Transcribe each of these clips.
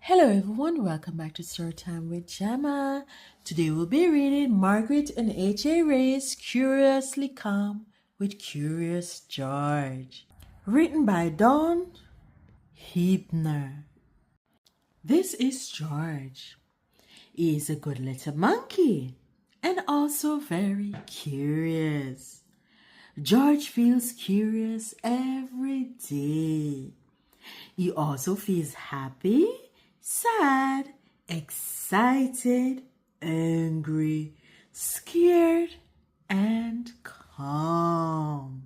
Hello everyone, welcome back to Storytime with Gemma. Today we'll be reading Margaret and A.Rey's Curiously Calm with Curious George. Written by Dawn Heathner. This is George. He is a good little monkey and also very curious. George feels curious every day. He also feels happy, sad, excited, angry, scared, and calm.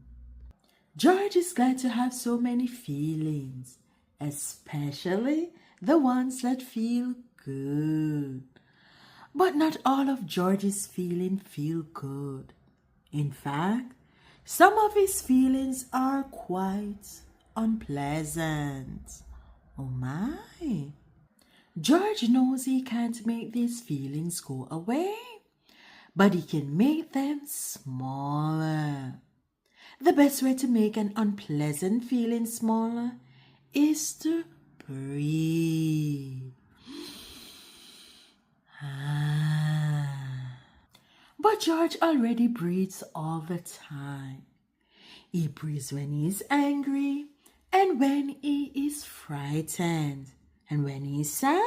George is glad to have so many feelings, especially the ones that feel good. But not all of George's feelings feel good. In fact, some of his feelings are quite unpleasant. Oh my! George knows he can't make these feelings go away, but he can make them smaller. The best way to make an unpleasant feeling smaller is to breathe. But George already breathes all the time. He breathes when he is angry and when he is frightened and when he is sad.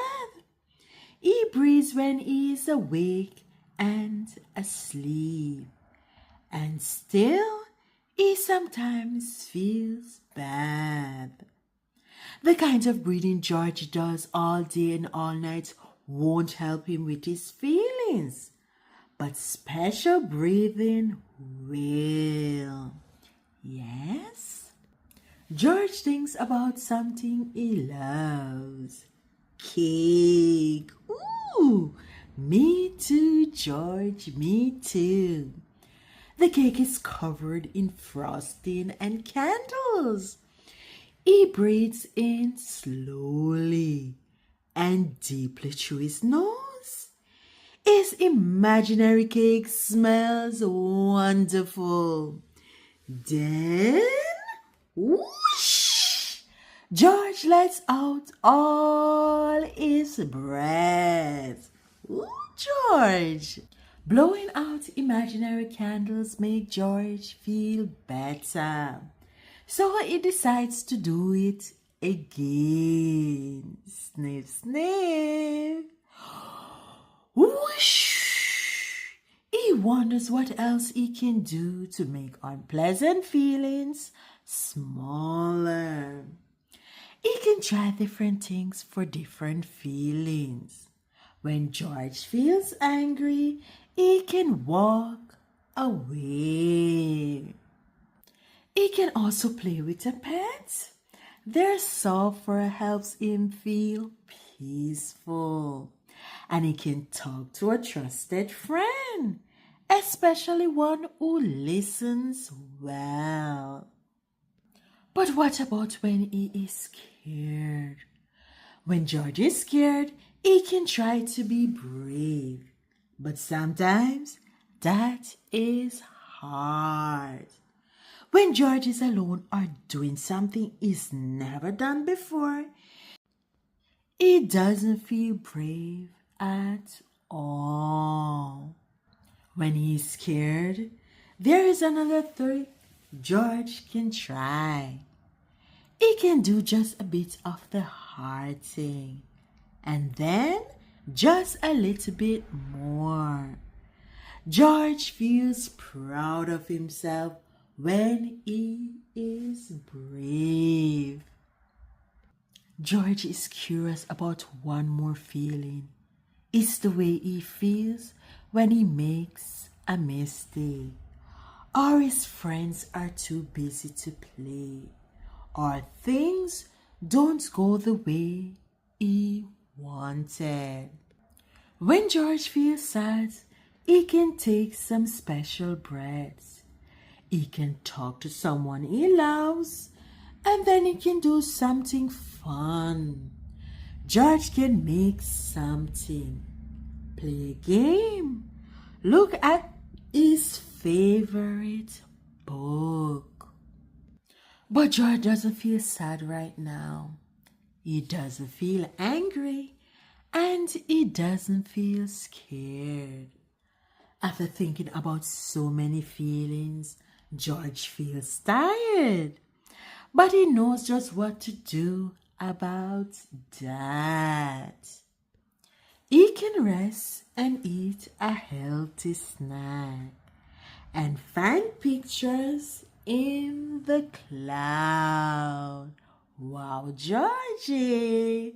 He breathes when he is awake and asleep. And still, he sometimes feels bad. The kind of breathing George does all day and all night won't help him with his feelings. But special breathing will. Yes? George thinks about something he loves. Cake. Ooh! Me too, George. Me too. The cake is covered in frosting and candles. He breathes in slowly and deeply through his nose. His imaginary cake smells wonderful. Then, whoosh! George lets out all his breath. Ooh, George! Blowing out imaginary candles make George feel better. So he decides to do it again. Sniff, sniff. Whoosh! He wonders what else he can do to make unpleasant feelings smaller. He can try different things for different feelings. When George feels angry, he can walk away. He can also play with a pet. Their soft fur helps him feel peaceful. And he can talk to a trusted friend, especially one who listens well. But what about when he is scared? When George is scared, he can try to be brave. But sometimes that is hard. When George is alone or doing something he's never done before, he doesn't feel brave at all. When he's scared, there is another trick George can try. He can do just a bit of the hard thing, and then just a little bit more. George feels proud of himself when he is brave. George is curious about one more feeling. It's the way he feels when he makes a mistake, or his friends are too busy to play, or things don't go the way he wanted. When George feels sad, he can take some special breaths. He can talk to someone he loves, and then he can do something fun. George can make something, play a game, look at his favorite book. But George doesn't feel sad right now. He doesn't feel angry and he doesn't feel scared. After thinking about so many feelings, George feels tired, but he knows just what to do about that. He can rest and eat a healthy snack and find pictures in the cloud. Wow, Georgie!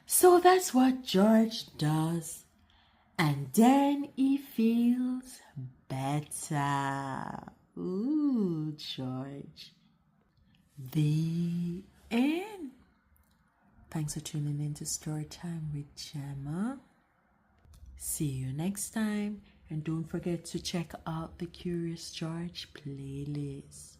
So that's what George does. And then he feels better. Ooh, George. The end. Thanks for tuning in to Storytime with Gemma. See you next time. And don't forget to check out the Curious George playlist.